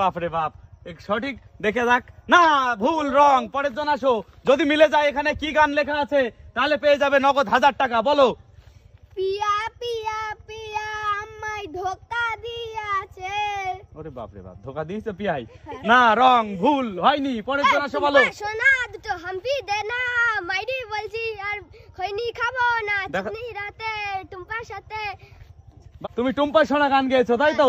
বাপরে বাপ, সঠিক দেখে যাক না, ভুল রং। পরের জন আসো, যদি মিলে যায় এখানে কি গান লেখা আছে তাহলে পেয়ে যাবে নগদ 1000 টাকা। বলো। পিয়া পিয়া পিয়া আমায় ধোকা দিয়েছে। ওরে বাপরে বাপ, ধোকা দিয়েছে পিয়াই? না, রং ভুল হয়নি। পরের জন আসো, বলো। সোনা দুটো হাম্পি দে না, মাইরি বলছি আর খৈনি খাবো না, চিকনি রাতে টুম্পার সাথে। তুমি টুম্পা সোনা গান গেয়েছো তাই তো?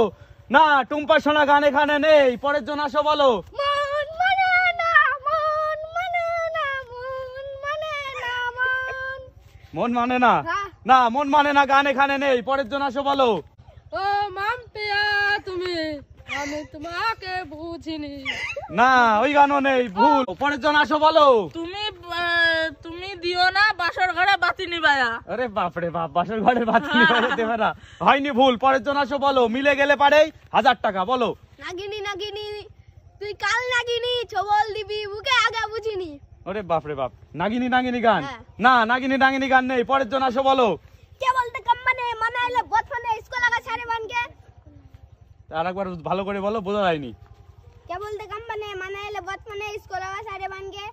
না, টুম্পা সোনা গান এখানে নেই। পরের জন আসো, বলো। মন মানে না, মন মানে না, মন মানে না, মন মানে না? না, মন মানে না গান এখানে নেই। পরের জন আসো, বলো। ও মাম্পিয়া তুমি, আমি তোমাকে বুঝিনি। না, ওই গানও নেই, ভুল। পরের জন আসো, বলো। তুমি দিও না বাসর ঘরে বাতি নিবায়া। আরে বাপরে বাপ, বাসর ঘরে বাতি নিভাইয়া দেবে না? হয়নি, ভুল। পরের জন আসো, বলো। মিলে গেলে পারেই 1000 টাকা। বলো। নাগিনী নাগিনী তুই কাল নাগিনী ছবল দিবি বুকে আগা বুঝিনি। ওরে বাপরে বাপ, নাগিনী নাগিনী গান? হ্যাঁ। না, নাগিনী নাগিনী গান নেই। পরের জন আসো, বলো। কে বলতে কম্মানে মানাইলে বতমানে স্কুল আগা ছাড়ে বানকে। আরেকবার ভালো করে বলো, বোঝা যায়নি। কে বলতে কম্মানে মানাইলে বতমানে স্কুল আগা ছাড়ে বানকে।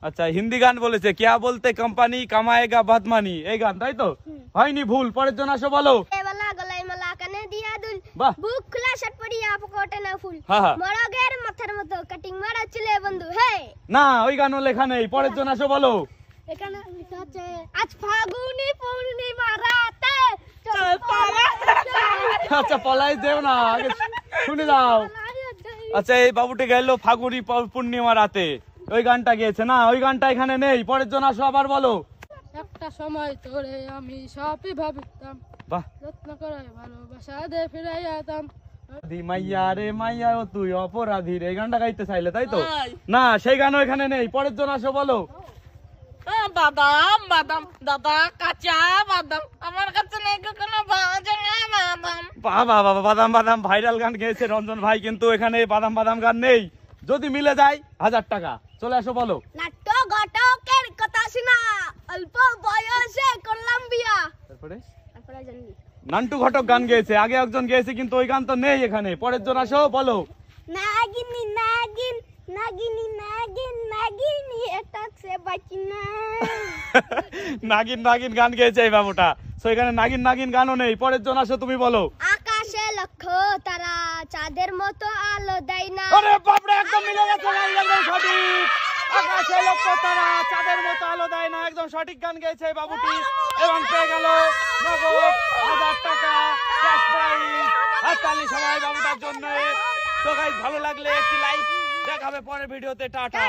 আচ্ছা, হিন্দি গান বলেছে, क्या बोलते कंपनी कमाएगा बदमानी, এই গান তাই তো? হয়নি, ভুল। পরের জন আসো, বলো। এ বালা গলাই মালা কানে দিয়া দুল, বাহ। বুক খোলা শার্ট পরিয়া পকেটে না ফুল, হ্যাঁ, হ্যাঁ। মরগের মাথার মতো কাটিং মারা চলে বন্ধু হে। না, ওই গানও লেখা নেই। পরের জন আসো, বলো। এখানে লেখা আছে আজ ফাগুনি পূর্ণিমা রাতে চল আচ্ছা, পলাই দেও না, আগে শুনে যাও। আচ্ছা, এই বাবুটি গেল ফাগুনি পূর্ণিমা রাতে, ওই গানটা গেয়েছে না, ওই গানটা এখানে নেই। পরের জন আসো, আবার বলো। একটা সময় তোরে আমি সবই ভাবতাম, বাহ। যত্ন করে ভালোবাসা দে ফিরাইয়াতাম। দি মাইয়া রে মাইয়া, ও তুই অপরাধী রে, এই গানটা গাইতে চাইলে তাই তো? তাই। না, সেই গানও এখানে নেই। পরের জন আসো, বলো। বাদাম বাদাম দাদা, কাঁচা বাদাম আমার কাছে নেই কোনো ভাজা বাদাম। বাবা বাবা, বাদাম বাদাম ভাইরাল গান গেয়েছে রঞ্জন ভাই, কিন্তু এখানে বাদাম বাদাম গান নেই। যদি মিলে যায় 1000 টাকা। চলে আসো, বলো। নাট্য ঘটকের কথা শোনা, অল্প বয়সে করলাম বিয়া। তারপরে তারপরে জানবি নান্টু ঘটক গান গেয়েছে, আগে একজন গেয়েছে, কিন্তু ওই গান তো নেই এখানে। পরের জন আসো, বলো। নাগিনী নাগিন নাগিনী নাগিন নাগিনী এটা সে বাকি না। নাগিন নাগিন গান গেয়েছে এই বাবুটা, তো এখানে নাগিন নাগিন গানও নেই। পরের জন আসো, তুমি বলো। আকাশে লক্ষ্য তারা চাঁদের মতো আলো দেয় না। আরে বাপরে, একদম মিলে গেছে গান, একদম সঠিক। আকাশে লক্ষ্য তারা চাঁদের মতো আলো দেয় না, একদম সঠিক গান গেয়েছে এই বাবুটি, এবং পেয়ে গেল নগদ 1000 টাকা ক্যাশ প্রাইজ। হাততালি সবাই বাবুটার জন্য। তো গাইস, ভালো লাগলে একটি লাইক, দেখা হবে পরের ভিডিওতে। টাটা।